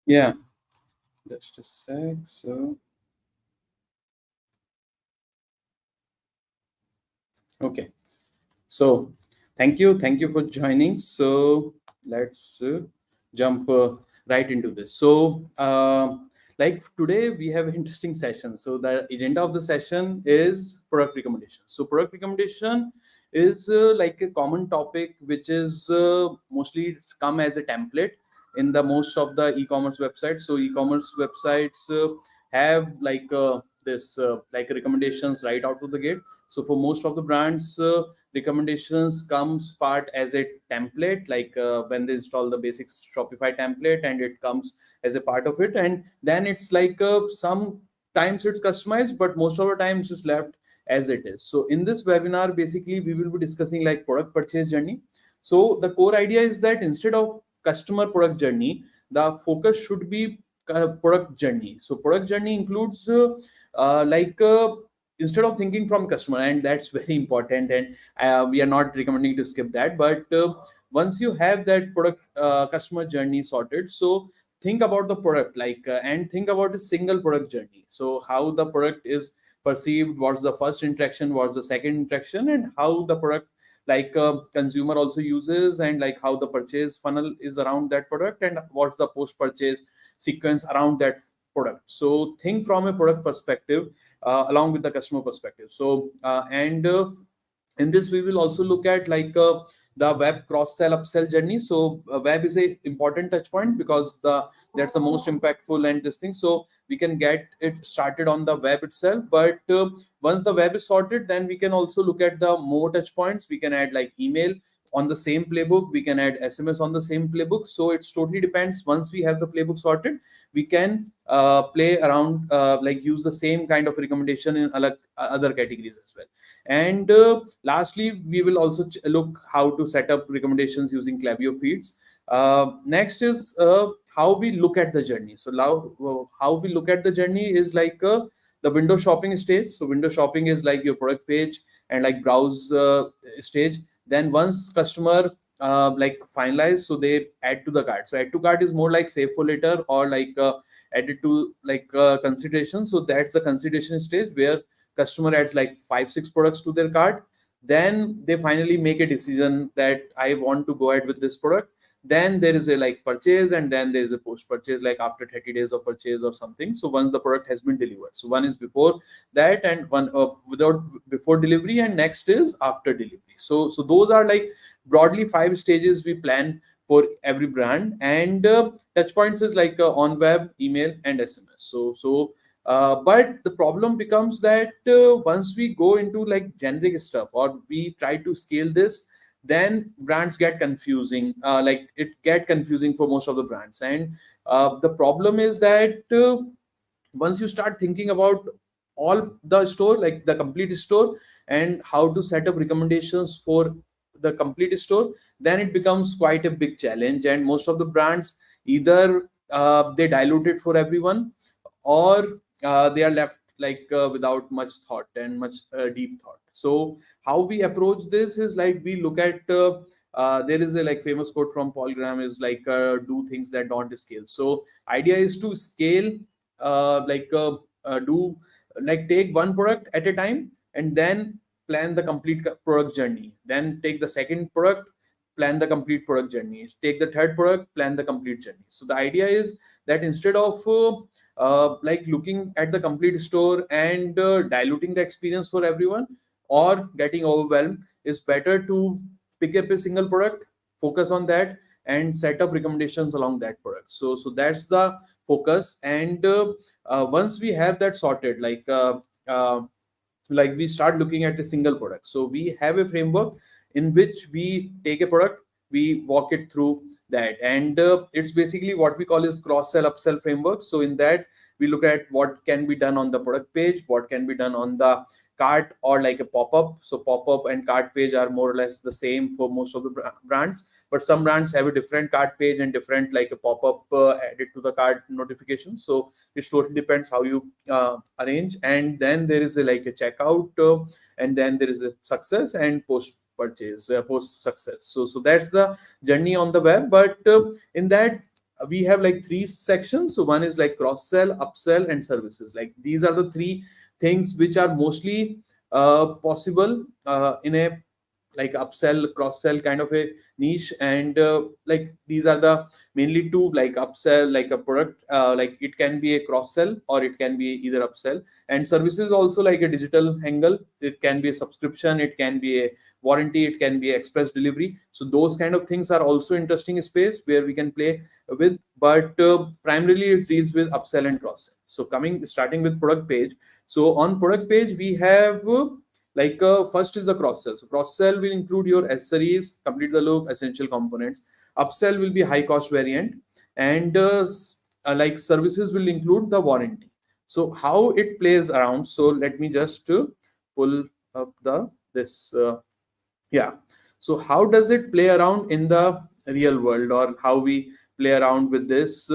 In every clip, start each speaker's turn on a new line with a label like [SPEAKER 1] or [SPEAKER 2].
[SPEAKER 1] Yeah, just a sec. So, okay. So, thank you for joining. So, let's jump right into this. So, like today we have an interesting session. So, the agenda of the session is product recommendation. So, product recommendation is like a common topic which is mostly come as a template in the most of the e-commerce websites. So, e-commerce websites have like this like recommendations right out of the gate. So, for most of the brands, recommendations comes part as a template, like when they install the basic Shopify template, and it comes as a part of it, and then it's like sometimes it's customized, but most of the times it's left as it is. So in this webinar, basically we will be discussing like product purchase journey. So the core idea is that instead of customer product journey, the focus should be product journey. So product journey includes like instead of thinking from customer, and that's very important, and we are not recommending to skip that, but once you have that product customer journey sorted, so think about the product, like and think about a single product journey. So how the product is perceived, what's the first interaction, what's the second interaction, and how the product like consumer also uses, and like how the purchase funnel is around that product, and what's the post purchase sequence around that product. So think from a product perspective along with the customer perspective. So and in this we will also look at like the web cross sell upsell journey. So web is a important touch point because that's the most impactful and this thing. So we can get it started on the web itself, but once the web is sorted, then we can also look at the more touch points. We can add like email on the same playbook, we can add SMS on the same playbook. So it's totally depends. Once we have the playbook sorted, we can play around, like use the same kind of recommendation in other categories as well. And lastly, we will also look how to set up recommendations using Klaviyo feeds. Next is how we look at the journey. So now how we look at the journey is like the window shopping stage. So window shopping is like your product page and like browse stage. Then once customer like finalize, so they add to the cart. So add to cart is more like save for later, or like added to like consideration. So that's the consideration stage where customer adds like 5-6 products to their cart. Then they finally make a decision that I want to go ahead with this product. Then there is a like purchase, and then there is a post purchase, like after 30 days of purchase or something. So once the product has been delivered, so one is before that, and one without before delivery, and next is after delivery. So those are like broadly 5 stages we plan for every brand. And touch points is like on web, email, and SMS. But the problem becomes that once we go into like generic stuff, or we try to scale this, then brands get confusing. Like it get confusing for most of the brands. And the problem is that once you start thinking about all the store, like the complete store, and how to set up recommendations for the complete store, then it becomes quite a big challenge. And most of the brands either they dilute it for everyone, or they are left like without much thought and much deep thought. So how we approach this is like we look at there is a like famous quote from Paul Graham is like do things that don't scale. So idea is to scale do like take one product at a time, and then plan the complete product journey. Then take the second product, plan the complete product journey. Take the third product, plan the complete journey. So the idea is that instead of like looking at the complete store and diluting the experience for everyone, or getting overwhelmed, is better to pick up a single product, focus on that, and set up recommendations along that product. So that's the focus. And once we have that sorted, like we start looking at a single product. So we have a framework in which we take a product, we walk it through that, and it's basically what we call is cross sell upsell framework. So in that we look at what can be done on the product page, what can be done on the cart, or like a pop-up. So pop-up and cart page are more or less the same for most of the brands, but some brands have a different cart page and different like a pop-up added to the cart notification. So it totally depends how you arrange. And then there is a like a checkout, and then there is a success and post purchase, post success. So that's the journey on the web. But in that we have like three sections. So one is like cross sell, upsell, and services. Like these are the three things which are mostly possible in a like upsell, cross sell kind of a niche. And like these are the mainly two, like upsell, like a product, like it can be a cross sell or it can be either upsell. And services also like a digital angle. It can be a subscription, it can be a warranty, it can be express delivery. So those kind of things are also interesting space where we can play with, but primarily it deals with upsell and cross sell. So starting with product page. So on product page we have first is the cross sell. So cross sell will include your accessories, complete the loop, essential components. Upsell will be high cost variant, and like services will include the warranty. So how it plays around, so let me just pull up the this yeah. So how does it play around in the real world, or how we play around with this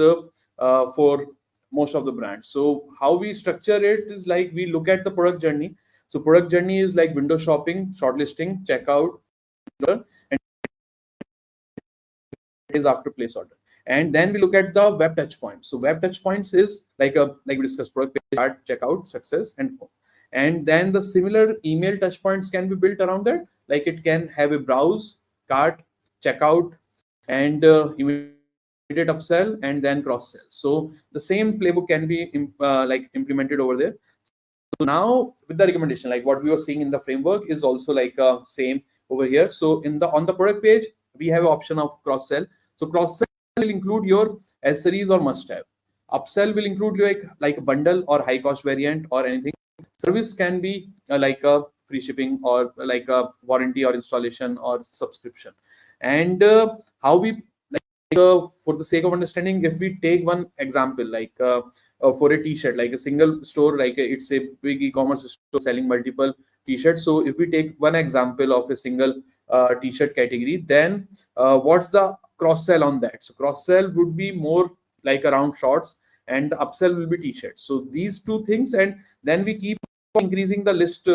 [SPEAKER 1] for most of the brands? So how we structure it is like we look at the product journey. So product journey is like window shopping, shortlisting, checkout, and is after place order. And then we look at the web touch points. So web touch points is like we discussed, product page, start, checkout, success, and home. And then the similar email touch points can be built around that. Like it can have a browse, cart, checkout, and immediate upsell, and then cross sell. So the same playbook can be like implemented over there. So now with the recommendation, like what we were seeing in the framework is also like same over here. So on the product page, we have an option of cross sell. So cross sell will include your accessories or must have. Upsell will include like a bundle or high cost variant or anything. Service can be like a free shipping or like a warranty or installation or subscription. And how we for the sake of understanding, if we take one example, for a t-shirt, like a single store, it's a big e-commerce store selling multiple t-shirts. So if we take one example of a single t-shirt category, then what's the cross sell on that? So cross sell would be more like around shorts, and the upsell will be t-shirts. So these two things, and then we keep increasing the list,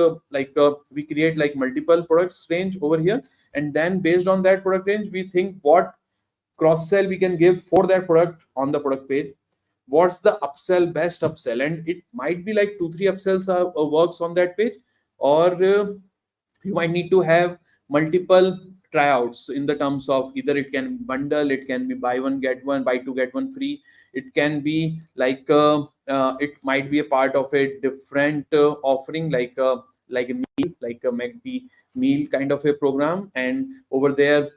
[SPEAKER 1] we create like multiple products range over here, and then based on that product range we think what cross sell we can give for that product on the product page, what's the upsell, best upsell. And it might be like 2-3 upsells works on that page, or you might need to have multiple tryouts in the terms of either it can bundle, it can be buy one get one, buy two get one free, it can be like it might be a part of a different offering, like a meal, like a McD meal kind of a program, and over there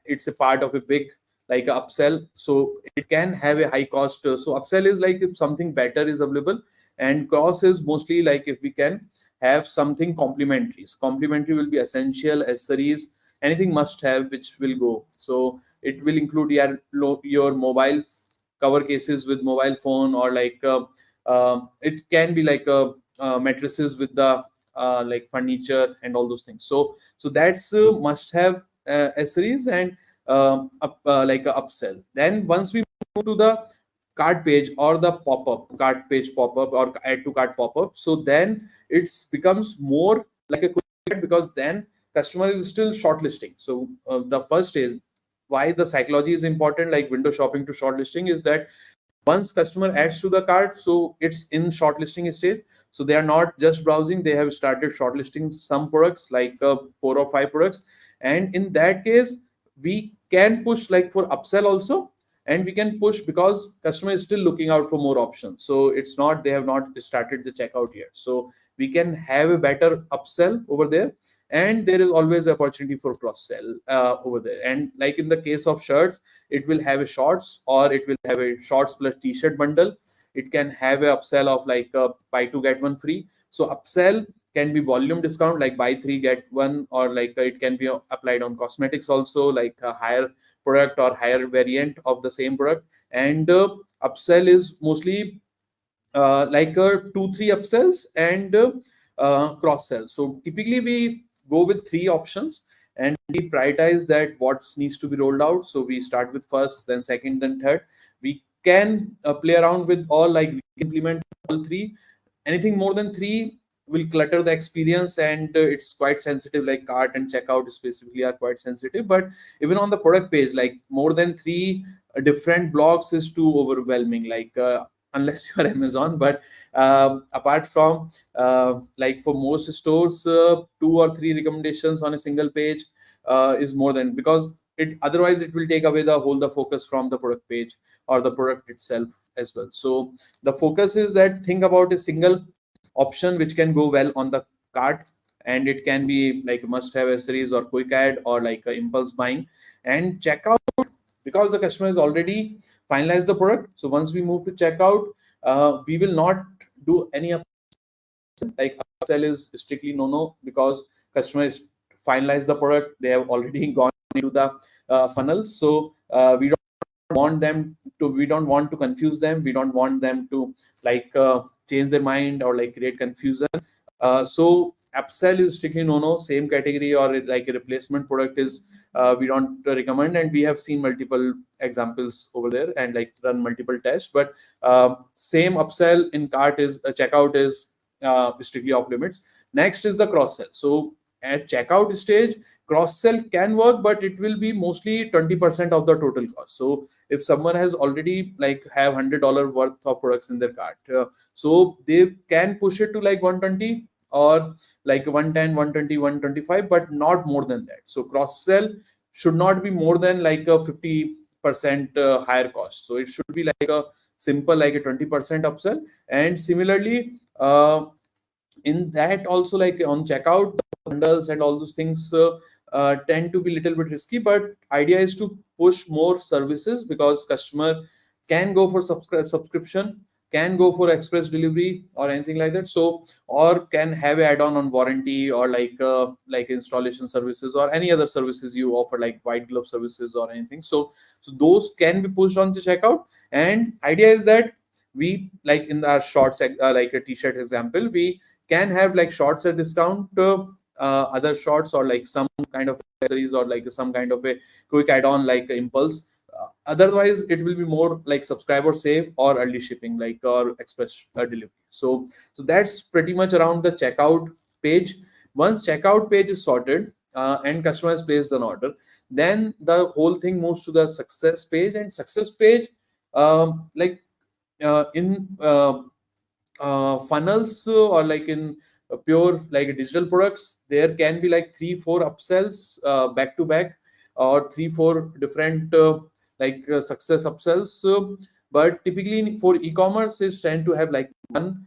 [SPEAKER 1] it's a part of a big like a upsell. So it can have a high cost. So upsell is like if something better is available, and cross is mostly like if we can have something complementary. So complementary will be essential, accessories, anything must have which will go. So it will include your mobile cover cases with mobile phone, or it can be like mattresses with the like furniture and all those things. So that's must have accessories and like a upsell. Then once we move to the cart page or the cart page pop-up or add to cart pop-up, so then it becomes more like a quick, because then customer is still shortlisting. So the first is why the psychology is important, like window shopping to shortlisting, is that once customer adds to the cart, so it's in shortlisting stage. So they are not just browsing, they have started shortlisting some products, like 4 or 5 products. And in that case we can push like for upsell also, and we can push because customer is still looking out for more options. So it's not, they have not started the checkout yet, so we can have a better upsell over there. And there is always opportunity for cross sell over there. And like in the case of shirts, it will have a shorts, or it will have a shorts plus t-shirt bundle. It can have a upsell of like buy two get one free. So upsell can be volume discount, like buy 3 get 1, or like it can be applied on cosmetics also, like a higher product or higher variant of the same product. And upsell is mostly like 2-3 upsells and cross sell. So typically we go with 3 options, and we prioritize that what needs to be rolled out. So we start with first, then second, then third. We can play around with all, like we can implement all 3. Anything more than 3 will clutter the experience, and it's quite sensitive, like cart and checkout specifically are quite sensitive. But even on the product page, like more than 3 different blocks is too overwhelming, like unless you are Amazon. But apart from like for most stores, 2 or 3 recommendations on a single page is more than, because it otherwise it will take away the focus from the product page or the product itself as well. So the focus is that think about a single option which can go well on the cart, and it can be like must have accessories or quick add or like impulse buying and checkout, because the customer has already finalized the product. So once we move to checkout, we will not do any like upsell is strictly no, because customer is finalized the product, they have already gone into the funnel. So we don't want to confuse them, we don't want them to like change their mind or like create confusion. So upsell is strictly no, same category or like a replacement product is we don't recommend, and we have seen multiple examples over there and like run multiple tests. But same upsell in cart is checkout is strictly off limits. Next is the cross sell. So at checkout stage, cross sell can work, but it will be mostly 20% of the total cost. So if someone has already like have $100 worth of products in their cart, so they can push it to like 120 or like 110, 120, 125, but not more than that. So cross sell should not be more than like a 50% higher cost. So it should be like a simple like a 20% upsell. And similarly, in that also, like on checkout, the bundles and all those things tend to be a little bit risky, but idea is to push more services, because customer can go for subscription, can go for express delivery or anything like that. So or can have a add-on on warranty or like installation services or any other services you offer, like white glove services or anything. So those can be pushed on the checkout. And idea is that we, like in our short like a t-shirt example, we can have like shorts at discount, other shorts or like some kind of accessories or like some kind of a quick add-on like impulse. Otherwise it will be more like subscriber save or early shipping, like or express delivery. So that's pretty much around the checkout page. Once checkout page is sorted and customer has placed an order, then the whole thing moves to the success page. And success page, like in funnels or like in pure like digital products, there can be like 3-4 upsells back to back, or 3-4 different success upsells. But typically for e-commerce is tend to have like one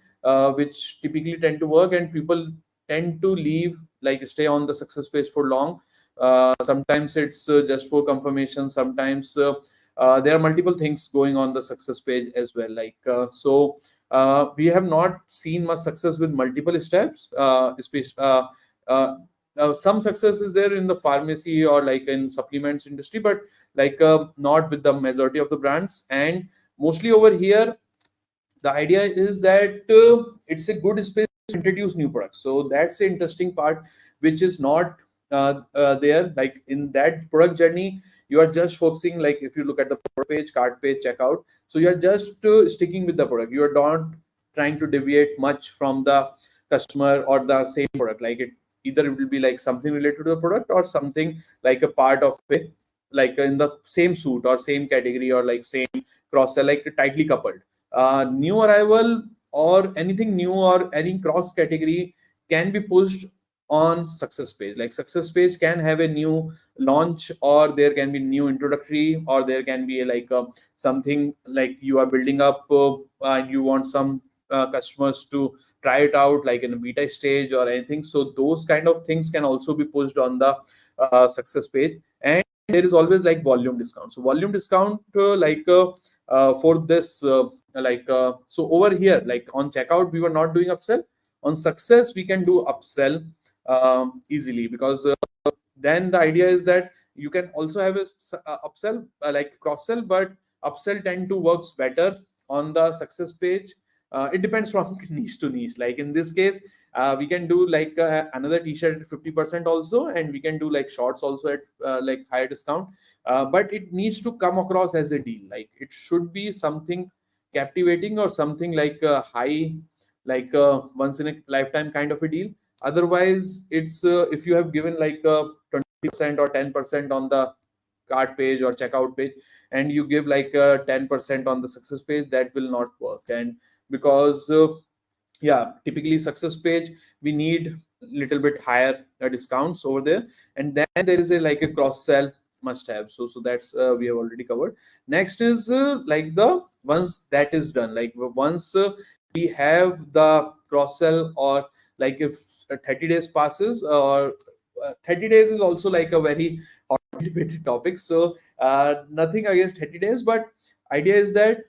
[SPEAKER 1] which typically tend to work, and people tend to leave like stay on the success page for long. Sometimes it's just for confirmation, sometimes there are multiple things going on the success page as well, we have not seen much success with multiple steps. Some success is there in the pharmacy or like in supplements industry, but not with the majority of the brands. And mostly over here, the idea is that it's a good space to introduce new products. So that's the interesting part, which is not there. Like in that product journey, you are just focusing, like if you look at the product page, cart page, checkout, so you are just sticking with the product. You are not trying to deviate much from the customer or the same product. Like it either it will be like something related to the product or something like a part of it, like in the same suit or same category or like same cross sell, like tightly coupled. New arrival or anything new or any cross category can be pushed on success page. Like success page can have a new launch, or there can be new introductory, or there can be something like you are building up and you want some customers to try it out like in a beta stage or anything. So those kind of things can also be pushed on the success page. And there is always like volume discount. So volume discount for this so over here, like on checkout we were not doing upsell. On success we can do upsell easily, because then the idea is that you can also have a upsell like cross sell, but upsell tend to works better on the success page. It depends from niche to niche. Like in this case, we can do like another t-shirt at 50% also, and we can do like shorts also at like higher discount. But it needs to come across as a deal. Like it should be something captivating or something like a high, like once in a lifetime kind of a deal. Otherwise, it's if you have given like 20% or 10% on the cart page or checkout page, and you give like 10% on the success page, that will not work. And because yeah, typically success page we need little bit higher discounts over there. And then there is a like a cross sell must have. So that's we have already covered. Next is like the once that is done, like once we have the cross sell, or like if 30 days passes, or 30 days is also like a very hot debated topic. So nothing against 30 days, but idea is that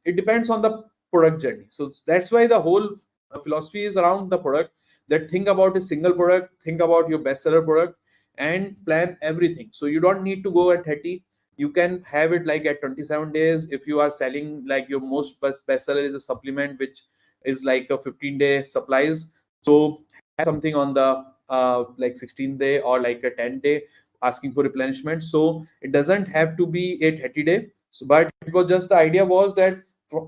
[SPEAKER 1] it depends on the product journey. So that's why the whole philosophy is around the product, that think about a single product, think about your bestseller product, and plan everything. So you don't need to go at 30, you can have it like at 27 days. If you are selling like your most bestseller is a supplement which is like a 15-day supplies, so have something on the like 16-day or like a 10-day asking for replenishment. So it doesn't have to be a 30-day. So but it was just the idea was that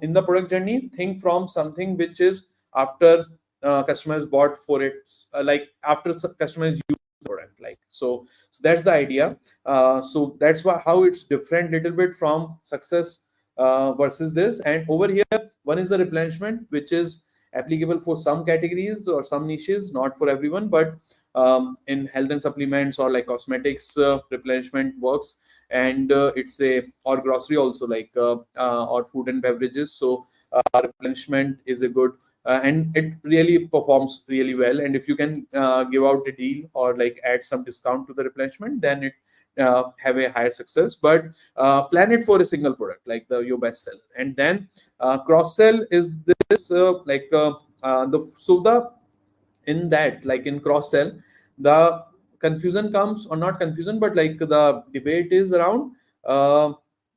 [SPEAKER 1] in the product journey, think from something which is after customers bought for it, like after customers use the product, like so that's the idea. So that's why how it's different little bit from success versus this. And over here one is the replenishment, which is applicable for some categories or some niches, not for everyone. But in health and supplements or like cosmetics, replenishment works. And it's a or grocery also, like or food and beverages. So replenishment is a good and it really performs really well. And if you can give out a deal or like add some discount to the replenishment, then it have a higher success. But plan it for a single product, like your best seller. And then cross sell is this the so the in that, like in cross sell, the confusion comes, or not confusion, but like the debate is around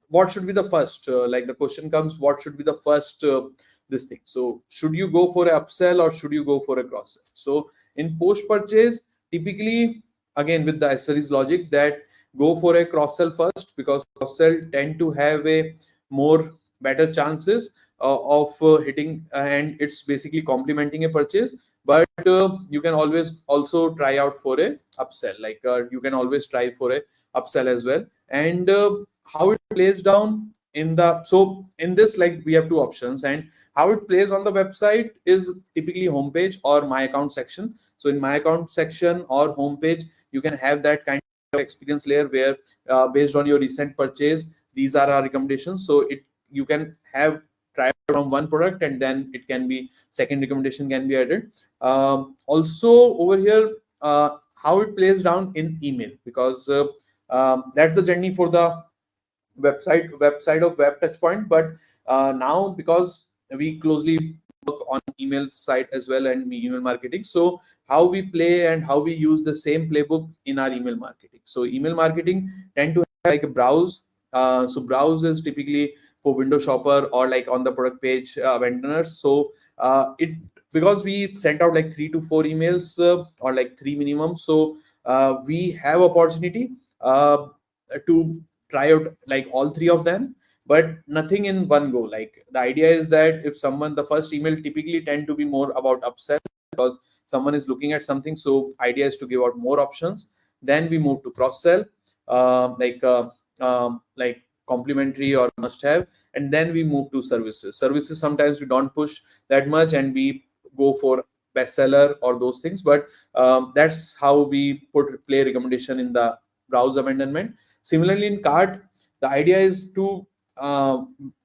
[SPEAKER 1] what should be the first, like the question comes, what should be the first this thing. So should you go for a upsell or should you go for a cross sell? So in post purchase, typically again with the accessories logic, that go for a cross sell first, because cross sell tend to have a more better chances of hitting, and it's basically complementing a purchase. But you can always also try out for a upsell, like you can always try for a upsell as well. And how it plays down in the, so in this, like we have two options, and how it plays on the website is typically homepage or my account section. So in my account section or homepage, you can have that kind of experience layer where based on your recent purchase, these are our recommendations. So it, you can have try from one product, and then it can be second recommendation can be added. Also over here, how it plays down in email, because that's the journey for the website of web touchpoint. But now because we closely work on email site as well and email marketing, so how we play and how we use the same playbook in our email marketing. So email marketing tend to have like a browse. So browse is typically for window shopper or like on the product page vendors. So it, because we sent out like 3 to 4 emails or like 3 minimum, so we have opportunity to try out like all 3 of them, but nothing in one go. Like the idea is that if someone, the first email typically tend to be more about upsell, because someone is looking at something, so idea is to give out more options. Then we move to cross sell, like complementary or must have. And then we move to services sometimes we don't push that much, and we go for bestseller or those things. But that's how we put play recommendation in the browse abandonment. Similarly in cart, the idea is to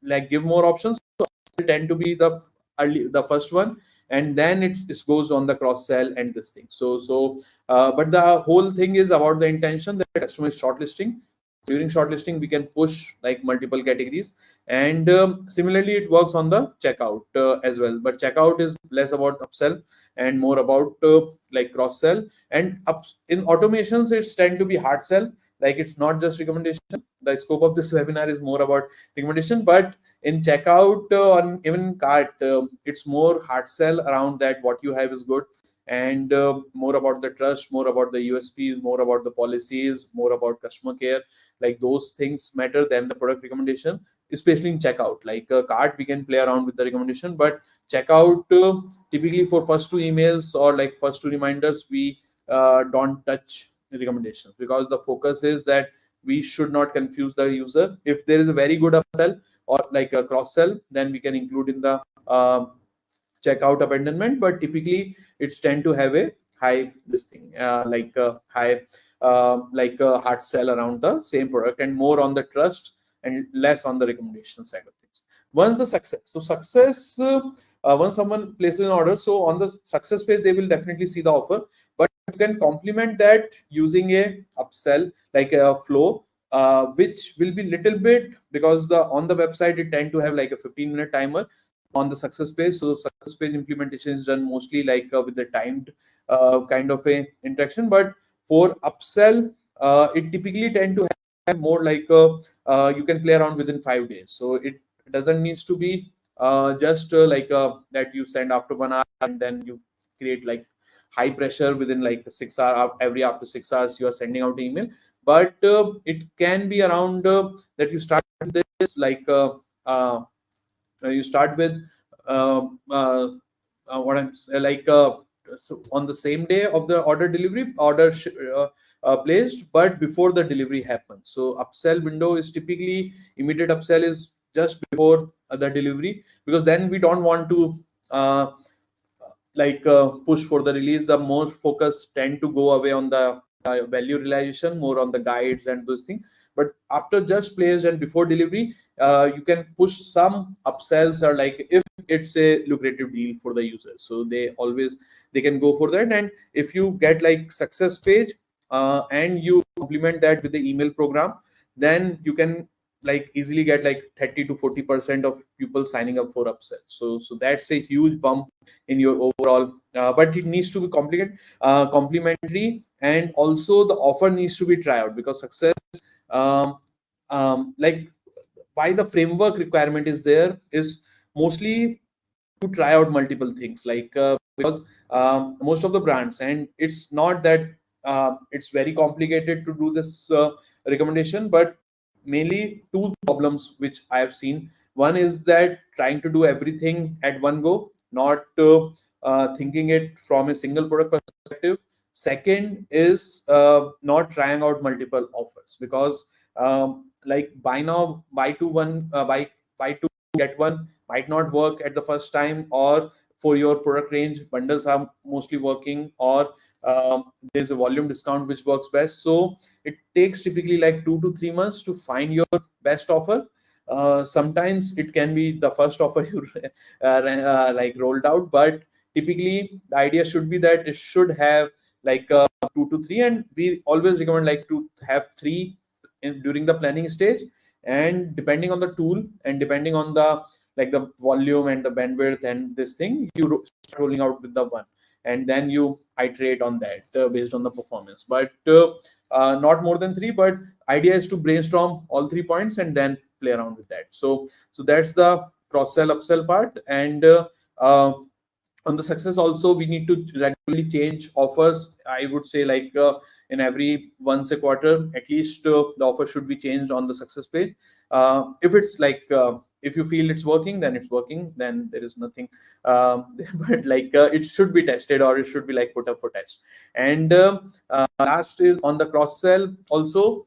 [SPEAKER 1] like give more options. So it tend to be the early, the first one, and then it goes on the cross sell and this thing. But the whole thing is about the intention that customer is shortlisting. During shortlisting, we can push like multiple categories. And similarly it works on the checkout as well, but checkout is less about upsell and more about like cross sell. And in automations, it's tend to be hard sell, like it's not just recommendation. The scope of this webinar is more about recommendation, but in checkout on even cart, it's more hard sell around that what you have is good, and more about the trust, more about the USP, more about the policies, more about customer care. Like those things matter than the product recommendation, especially in checkout. Like cart, we can play around with the recommendation, but checkout, typically for first 2 emails or like first 2 reminders, we don't touch recommendations, because the focus is that we should not confuse the user. If there is a very good upsell or like a cross sell, then we can include in the checkout abandonment, but typically it's tend to have a high this thing high like a hard sell around the same product, and more on the trust and less on the recommendation side of things. Once the success, so success once someone places an order, so on the success page they will definitely see the offer, but you can complement that using a upsell like a flow, which will be little bit, because the on the website it tend to have like a 15-minute timer on the success page. So success page implementation is done mostly like with the timed kind of a interaction, but for upsell it typically tend to have more like you can play around within 5 days. So it doesn't needs to be just that you send after 1 hour and then you create like high pressure within like 6 hours. Every after 6 hours you are sending out email, but it can be around that you start this like you start with what I'm like so on the same day of the order delivery placed, but before the delivery happens. So upsell window is typically immediate upsell is just before the delivery, because then we don't want to push for the release. The more focus tend to go away on the value realization, more on the guides and those things. But after just placed and before delivery, you can push some upsells, or like if it's a lucrative deal for the user, so they can go for that. And if you get like success page and you complement that with the email program, then you can like easily get like 30 to 40% of people signing up for upsell. So that's a huge bump in your overall, but it needs to be complementary, and also the offer needs to be tried out, because success like why the framework requirement is there is mostly to try out multiple things, like because most of the brands, and it's not that it's very complicated to do this recommendation, but mainly two problems which I have seen. One is that trying to do everything at one go, not thinking it from a single product perspective. Second is not trying out multiple offers, because like buy now buy two one buy two get one might not work at the first time, or for your product range bundles are mostly working, or there's a volume discount which works best. So it takes typically like 2 to 3 months to find your best offer. Sometimes it can be the first offer you like rolled out, but typically the idea should be that it should have like 2 to 3, and we always recommend like to have 3 during the planning stage. And depending on the tool and depending on the like the volume and the bandwidth and this thing, you start rolling out with the one, and then you iterate on that based on the performance, but not more than 3. But idea is to brainstorm all 3 points and then play around with that. So that's the cross sell upsell part. And on the success also, we need to regularly change offers. I would say like in every once a quarter at least, the offer should be changed on the success page. If it's like if you feel it's working, then it's working, then there is nothing but like it should be tested, or it should be like put up for test. And last is on the cross sell also.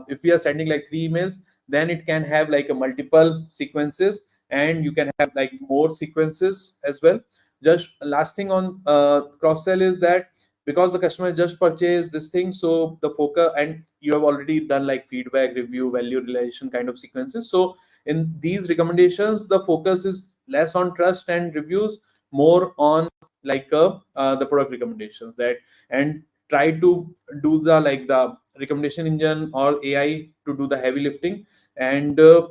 [SPEAKER 1] If we are sending like 3 emails, then it can have like a multiple sequences, and you can have like more sequences as well. Just last thing on cross sell is that because the customer just purchased this thing, so the focus, and you have already done like feedback, review, value realization kind of sequences. So in these recommendations, the focus is less on trust and reviews, more on like the product recommendations, that and try to do the like the recommendation engine or AI to do the heavy lifting, and to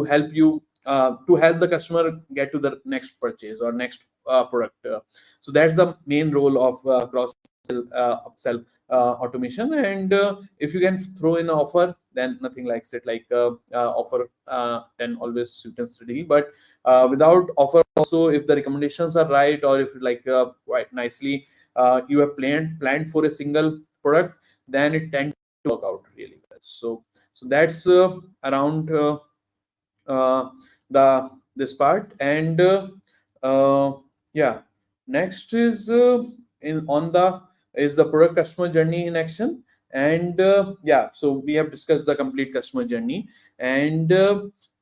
[SPEAKER 1] help you to help the customer get to the next purchase or next product. So that's the main role of cross upsell automation. And if you can throw in an offer, then nothing likes it like offer then always sweetens the deal. But without offer also, if the recommendations are right, or if like quite nicely you have planned for a single product, then it tends to work out really well. So that's around the this part. And yeah, next is in on the is the product customer journey in action. And yeah, so we have discussed the complete customer journey. And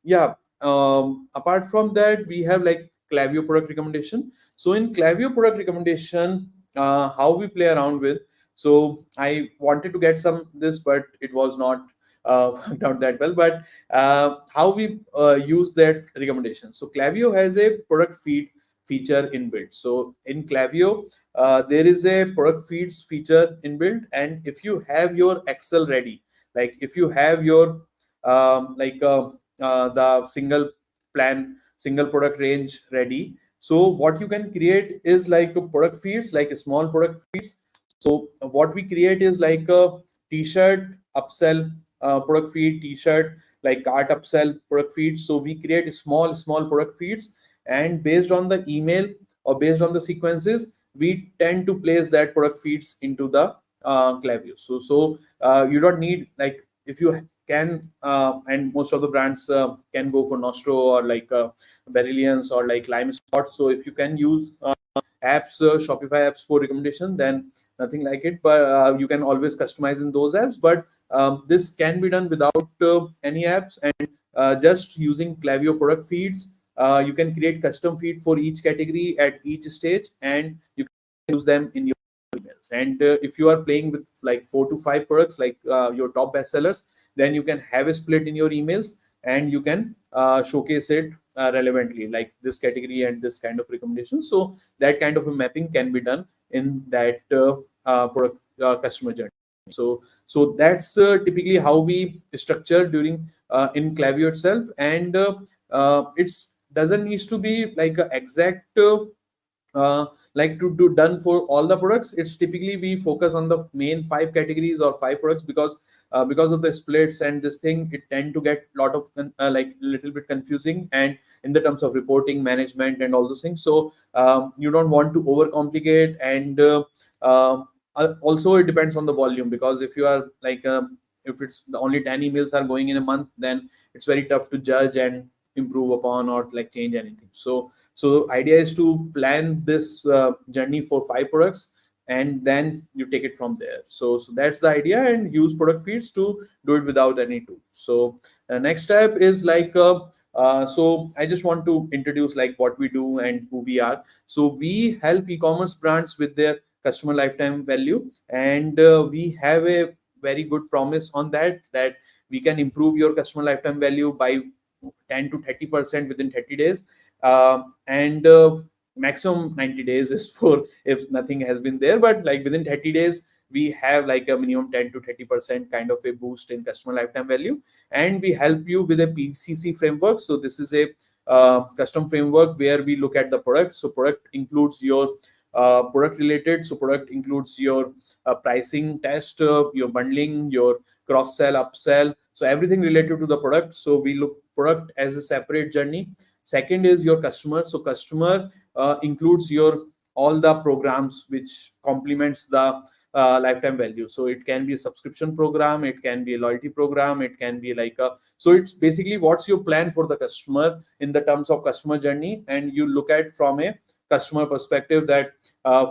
[SPEAKER 1] yeah, apart from that, we have like Klaviyo product recommendation. So in Klaviyo product recommendation, how we play around with, so I wanted to get some this, but it was not worked out that well. But how we use that recommendation. So Klaviyo has a product feed feature inbuilt. So in Klaviyo, there is a product feeds feature inbuilt, and if you have your Excel ready, like if you have your the single product range ready, so what you can create is like a product feeds, like a small product feeds. So what we create is like a t-shirt upsell product feed, t-shirt like cart upsell product feeds. So we create small product feeds, and based on the email or based on the sequences, we tend to place that product feeds into the Klaviyo. So you don't need, like, if you can, and most of the brands can go for Nostro or like Beryllians or like Lime Spot. So if you can use apps, Shopify apps for recommendation, then nothing like it. But you can always customize in those apps. But this can be done without any apps, and just using Klaviyo product feeds. You can create custom feed for each category at each stage, and you can use them in your emails. And if you are playing with like 4 to 5 products, like your top bestsellers, then you can have a split in your emails, and you can showcase it relevantly, like this category and this kind of recommendation. So that kind of a mapping can be done in that product customer journey. So that's typically how we structure during in Klaviyo itself. And it's doesn't need to be like an exact like to do done for all the products. It's typically we focus on the main 5 categories or 5 products, because of the splits and this thing, it tend to get a lot of like little bit confusing, and in the terms of reporting management and all those things. So you don't want to overcomplicate. And also it depends on the volume, because if you are like if it's the only 10 emails are going in a month, then it's very tough to judge and improve upon or like change anything. So the idea is to plan this journey for 5 products, and then you take it from there. So that's the idea, and use product feeds to do it without any tool. So next step is like so I just want to introduce like what we do and who we are. So we help e-commerce brands with their customer lifetime value, and we have a very good promise on that we can improve your customer lifetime value by 10 to 30% within 30 days. And maximum 90 days is for if nothing has been there, but like within 30 days we have like a minimum 10 to 30% kind of a boost in customer lifetime value. And we help you with a PCC framework. So this is a custom framework where we look at the product. So product includes your product related, so product includes your pricing test, your bundling, your cross sell, upsell, so everything related to the product. So we look product as a separate journey. Second is your customer. So customer includes your all the programs which complements the lifetime value. So it can be a subscription program, it can be a loyalty program, it can be like a, so it's basically what's your plan for the customer in the terms of customer journey. And you look at from a customer perspective that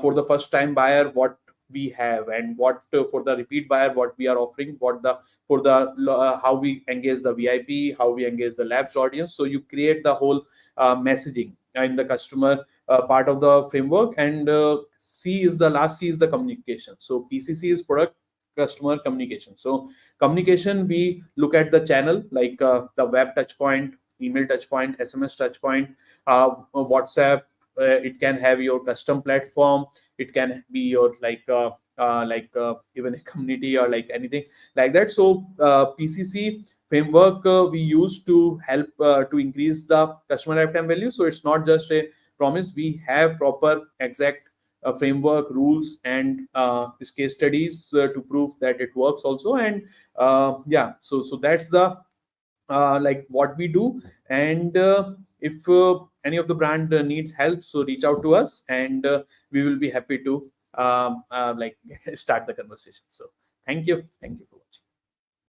[SPEAKER 1] for the first time buyer what we have, and what for the repeat buyer what we are offering, what the for the how we engage the VIP, how we engage the lapsed audience. So you create the whole messaging in the customer part of the framework. And C is the last C is the communication. So PCC is product customer communication. So communication, we look at the channel like the web touch point, email touch point, SMS touch point, WhatsApp. It can have your custom platform, it can be your even a community or like anything like that. So PCC framework we use to help to increase the customer lifetime value. So it's not just a promise, we have proper exact framework rules and case studies to prove that it works also. And yeah, so that's the like what we do. And if any of the brand needs help, so reach out to us, and we will be happy to like start the conversation. So thank you.